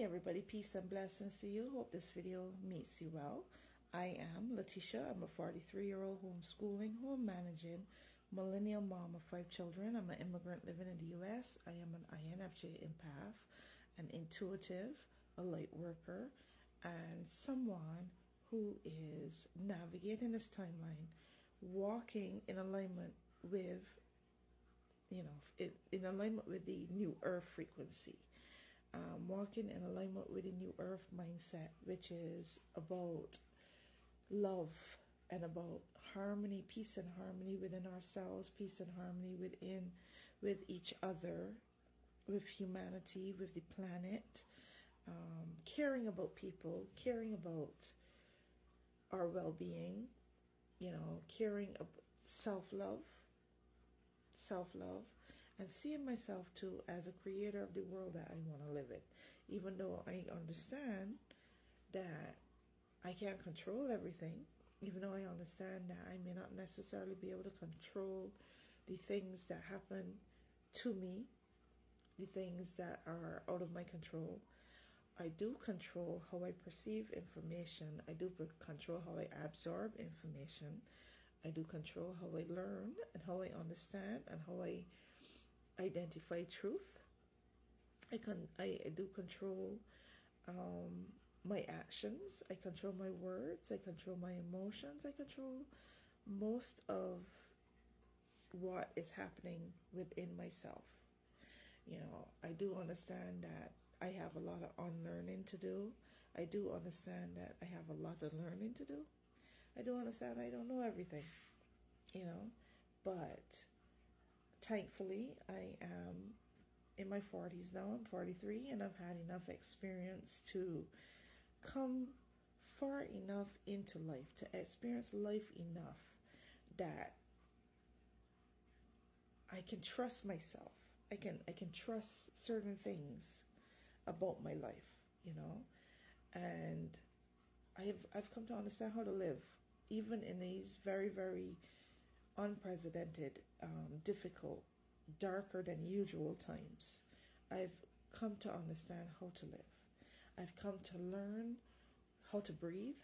everybody, peace and blessings to you. Hope this video meets you well. I am Latisha. I'm a 43-year-old homeschooling, home managing, millennial mom of 5 children. I'm an immigrant living in the U.S. I am an INFJ Empath, an intuitive, a light worker, and someone who is navigating this timeline, walking in alignment with, in alignment with the new Earth frequency. Walking in alignment with the new Earth mindset, which is about love and about harmony, peace and harmony within ourselves, peace and harmony with each other, with humanity, with the planet, caring about people, caring about our well-being, caring about self-love, and seeing myself too as a creator of the world that I want to live in. Even though I understand that I can't control everything, even though I understand that I may not necessarily be able to control the things that happen to me, the things that are out of my control, I do control how I perceive information. I do control how I absorb information. I do control how I learn and how I understand and how I identify truth. I do control my actions. I control my words. I control my emotions. I control most of what is happening within myself. I do understand that I have a lot of unlearning to do. I do understand that I have a lot of learning to do. I do understand I don't know everything, but thankfully, I am in my 40s now. I'm 43, and I've had enough experience to come far enough into life, to experience life enough that I can trust myself. I can trust certain things about my life, and I've come to understand how to live, even in these very, very unprecedented, difficult, darker than usual times. I've come to understand how to live. I've come to learn how to breathe.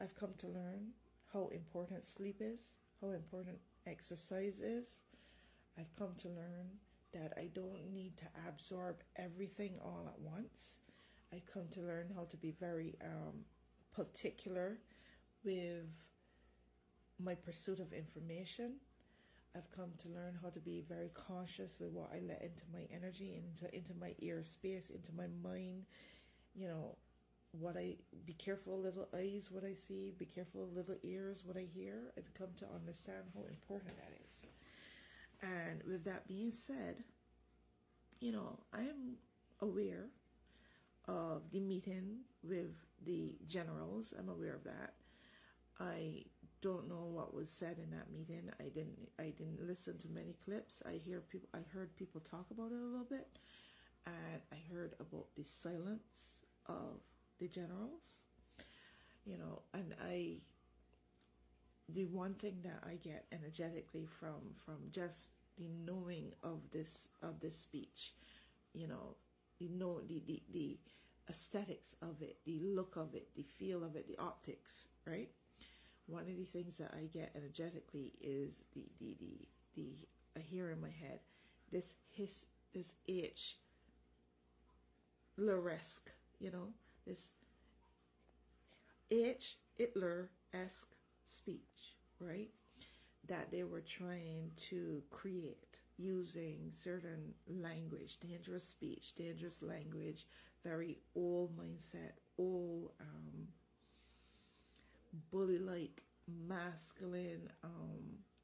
I've come to learn how important sleep is, how important exercise is. I've come to learn that I don't need to absorb everything all at once. I've come to learn how to be very particular with my pursuit of information. I've come to learn how to be very cautious with what I let into my energy, into my ear space, into my mind. Be careful of little eyes, what I see, be careful of little ears, what I hear. I've come to understand how important that is. And with that being said, I am aware of the meeting with the generals. I'm aware of that. I don't know what was said in that meeting. I didn't listen to many clips. I heard people talk about it a little bit, and I heard about the silence of the generals. And the one thing that I get energetically from just the knowing of this speech, the aesthetics of it, the look of it, the feel of it, the optics, right? One of the things that I get energetically is I hear in my head this Hitler-esque, this Hitler-esque speech, right? That they were trying to create using certain language, dangerous speech, dangerous language, very old mindset, old bully-like masculine,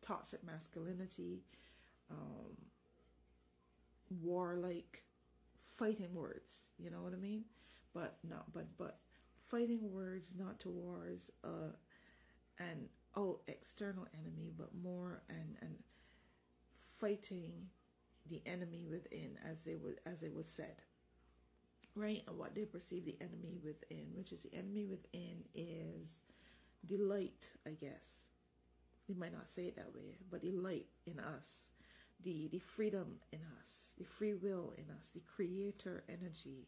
toxic masculinity, warlike fighting words, you know what I mean? But fighting words not towards external enemy, but more and fighting the enemy within, as it was said, right? And what they perceive the enemy within, which is the enemy within is the light, I guess. They might not say it that way, but the light in us, the freedom in us, the free will in us, the creator energy,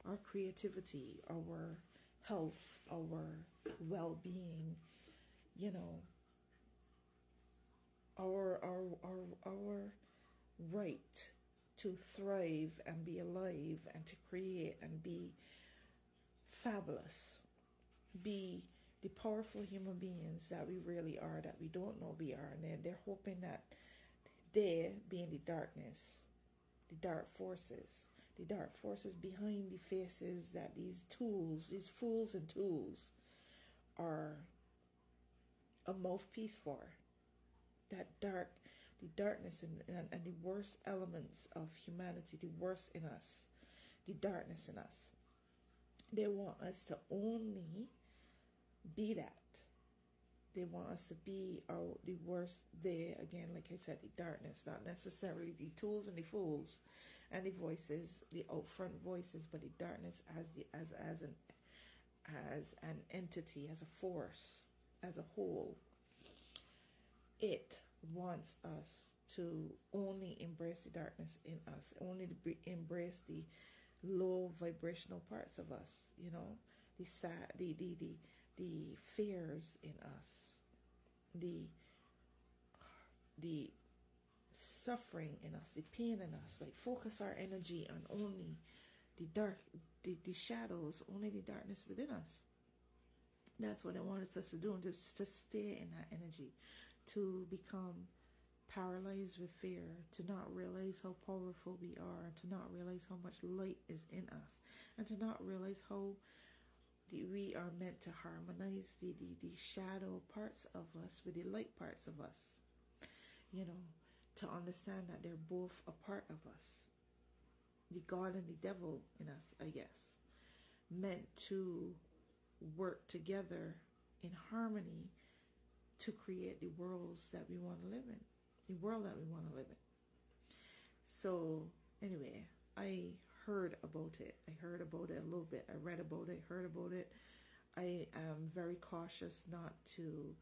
our creativity, our health, our well-being, you know, our right to thrive and be alive and to create and be fabulous, be the powerful human beings that we really are, that we don't know we are. And they're hoping that they, being the darkness, the dark forces behind the faces that these tools, these fools and tools, are a mouthpiece for, that the darkness and the worst elements of humanity, the worst in us, the darkness in us. They want us to only be that. They want us to be the worst there, again, like I said, the darkness, not necessarily the tools and the fools and the voices, the out front voices, but the darkness as an entity, as a force, as a whole. It wants us to only embrace the darkness in us, only to embrace the low vibrational parts of us, you know, the sad, the fears in us, the suffering in us, the pain in us. Like, focus our energy on only the dark, the shadows, only the darkness within us. That's what I wanted us to do, and to stay in that energy, to become paralyzed with fear, to not realize how powerful we are, to not realize how much light is in us, and to not realize how we are meant to harmonize the shadow parts of us with the light parts of us. You know, to understand that they're both a part of us. The God and the devil in us, I guess, meant to work together in harmony to create the worlds that we want to live in, the world that we want to live in. So anyway, I heard about it. I heard about it a little bit. I read about it, heard about it. I am very cautious not to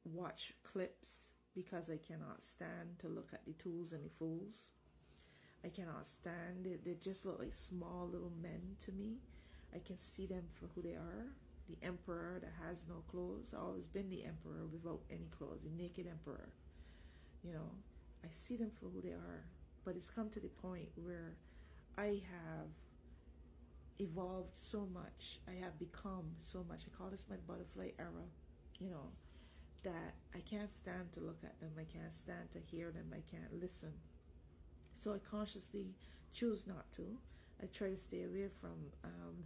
watch clips because I cannot stand to look at the tools and the fools. I cannot stand it. They just look like small little men to me. I can see them for who they are. The emperor that has no clothes. I've always been the emperor without any clothes, the naked emperor. You know, I see them for who they are. But it's come to the point where I have evolved so much. I have become so much. I call this my butterfly era, you know, that I can't stand to look at them. I can't stand to hear them. I can't listen. So I consciously choose not to. I try to stay away from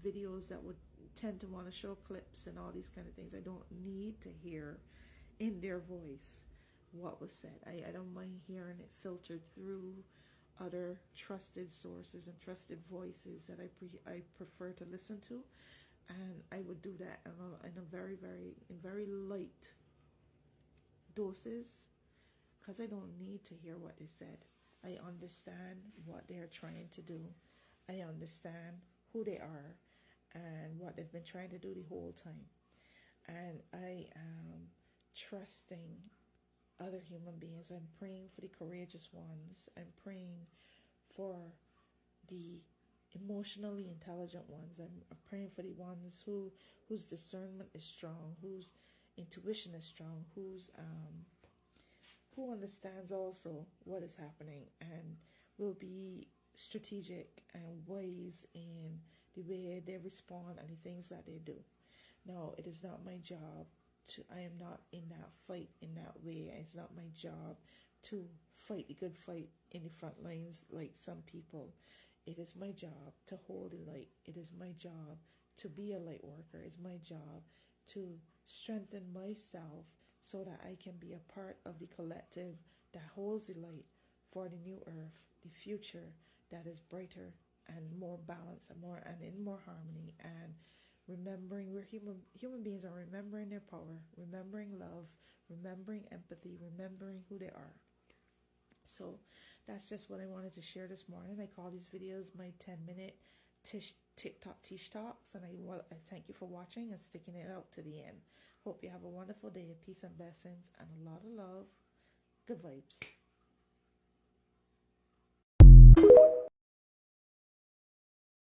videos that would tend to want to show clips and all these kind of things. I don't need to hear in their voice what was said. I don't mind hearing it filtered through other trusted sources and trusted voices that I prefer to listen to, and I would do that in a very light doses, because I don't need to hear what they said. I understand what they're trying to do. I understand who they are and what they've been trying to do the whole time, and I am trusting other human beings. I'm praying for the courageous ones. I'm praying for the emotionally intelligent ones. I'm praying for the ones whose discernment is strong, whose intuition is strong, who understands also what is happening and will be strategic and wise in the way they respond and the things that they do. Now, it is not my job I am not in that fight in that way. It's not my job to fight the good fight in the front lines like some people. It is my job to hold the light. It is my job to be a light worker. It's my job to strengthen myself so that I can be a part of the collective that holds the light for the new earth, the future that is brighter and more balanced and in more harmony. And remembering we're human beings are remembering their power, remembering love, remembering empathy, remembering who they are. So that's just what I wanted to share this morning. I call these videos my 10-minute TikTok Tish Talks, and I thank you for watching and sticking it out to the end. Hope you have a wonderful day. Peace and blessings and a lot of love. Good vibes.